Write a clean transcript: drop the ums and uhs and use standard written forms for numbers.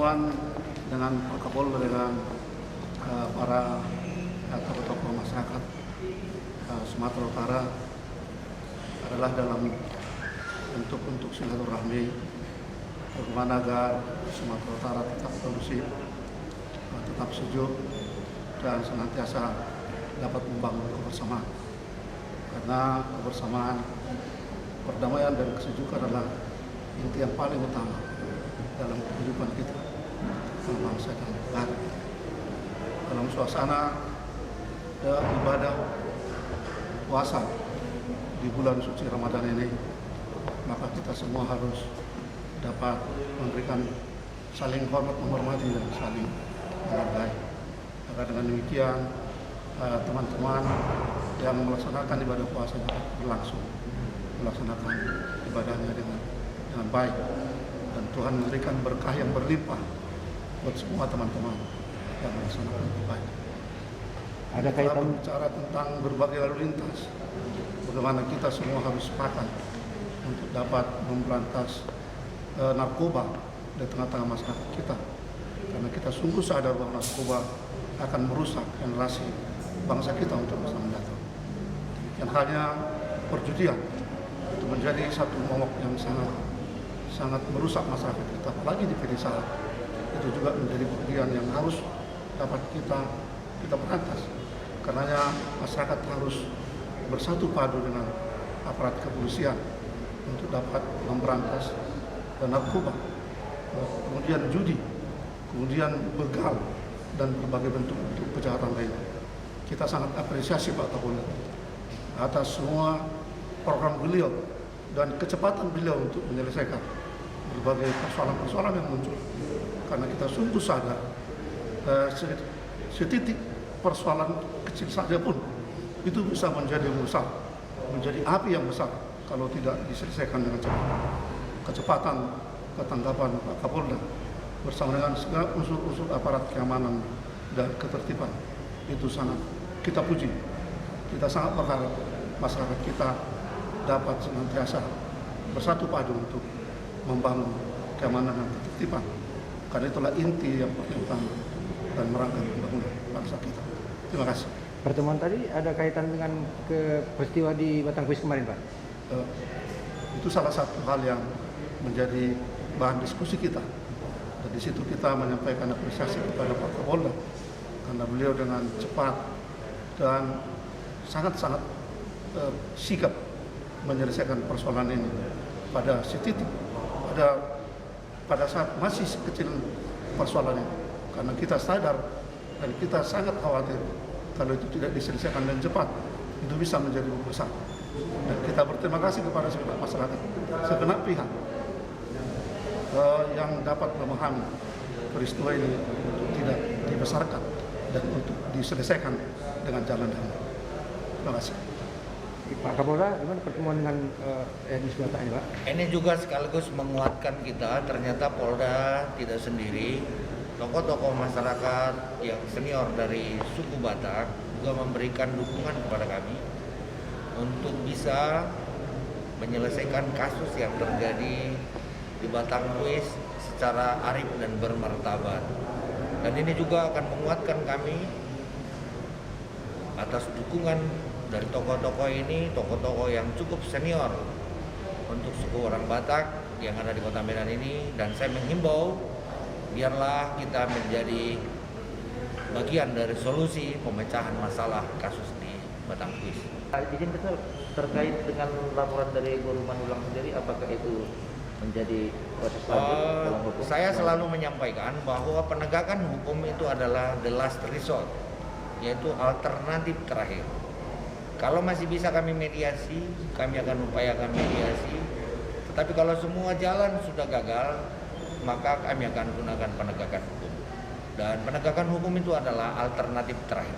pertemuan dengan Pak Kapolda dengan para tokoh-tokoh masyarakat Sumatera Utara adalah dalam untuk silaturahmi bagaimana agar Sumatera Utara tetap kondusif, tetap sejuk dan senantiasa dapat membangun kebersamaan. Karena kebersamaan, perdamaian dan kesejukan adalah inti yang paling utama dalam kehidupan kita, bangsa dan negara. Dalam suasana ibadah puasa di bulan suci Ramadan ini, maka kita semua harus dapat memberikan saling hormat, menghormati dan saling menghargai. Maka dengan demikian teman-teman yang melaksanakan ibadah puasa dapat berlangsung melaksanakan ibadahnya dengan baik, dan Tuhan memberikan berkah yang berlimpah buat semua teman-teman yang melaksanakan ibadah. Ada kaitan kita bicara tentang berbagai lalu lintas, bagaimana kita semua harus sepakat untuk dapat memberantas narkoba di tengah-tengah masyarakat kita, karena kita sungguh sadar bahwa narkoba akan merusak generasi bangsa kita untuk masa mendatang. Dan halnya perjudian itu menjadi satu momok yang sangat merusak masyarakat kita, apalagi di pedesaan. Itu juga menjadi bagian yang harus dapat kita berantas. Karenanya masyarakat harus bersatu padu dengan aparat kepolisian untuk dapat memberantas narkoba, kemudian judi, kemudian begal, dan berbagai bentuk kejahatan lainnya. Kita sangat apresiasi Pak Kapolda atas semua program beliau dan kecepatan beliau untuk menyelesaikan berbagai persoalan-persoalan yang muncul. Karena kita sungguh sadar setitik persoalan kecil saja pun itu bisa menjadi besar, menjadi api yang besar kalau tidak diselesaikan dengan cepat. Kecepatan ketanggapan Pak Kapolda bersama dengan segala unsur-unsur aparat keamanan dan ketertiban itu sangat kita puji. Kita sangat berharap masyarakat kita dapat senantiasa bersatu padu untuk membangun keamanan dan ketertiban, karena itulah inti yang paling utama dan merangkap pembangunan bangsa kita. Terima kasih. pertemuan tadi ada kaitan dengan peristiwa di Batangkuis kemarin, Pak? Itu salah satu hal yang menjadi bahan diskusi kita. Dan di situ kita menyampaikan apresiasi kepada Pak Kapolda karena beliau dengan cepat dan sangat-sangat sigap menyelesaikan persoalan ini pada titik, pada saat masih kecil persoalan ini. Karena kita sadar dan kita sangat khawatir kalau itu tidak diselesaikan dengan cepat, itu bisa menjadi besar. Dan kita berterima kasih kepada segenap masyarakat, segenap pihak yang dapat memahami peristiwa ini untuk tidak dibesarkan dan untuk diselesaikan dengan jalan damai. Terima kasih. Pak Kapolda, gimana pertemuan dengan Etnis Batak ini, Pak? Ini juga sekaligus menguatkan kita, ternyata Polda tidak sendiri. Tokoh-tokoh masyarakat yang senior dari suku Batak juga memberikan dukungan kepada kami untuk bisa menyelesaikan kasus yang terjadi di Batangkuis secara arif dan bermartabat. Dan ini juga akan menguatkan kami atas dukungan dari tokoh-tokoh ini, tokoh-tokoh yang cukup senior untuk suku orang Batak yang ada di Kota Medan ini. Dan saya menghimbau, biarlah kita menjadi bagian dari solusi pemecahan masalah kasus di Batangkuis. Izin betul terkait dengan laporan dari Guru Manulang sendiri, apakah itu menjadi proses lanjut dalam hukum? Saya selalu menyampaikan bahwa penegakan hukum itu adalah the last resort, yaitu alternatif terakhir. Kalau masih bisa kami mediasi, kami akan upayakan mediasi. Tetapi kalau semua jalan sudah gagal, maka kami akan gunakan penegakan hukum. Dan penegakan hukum itu adalah alternatif terakhir.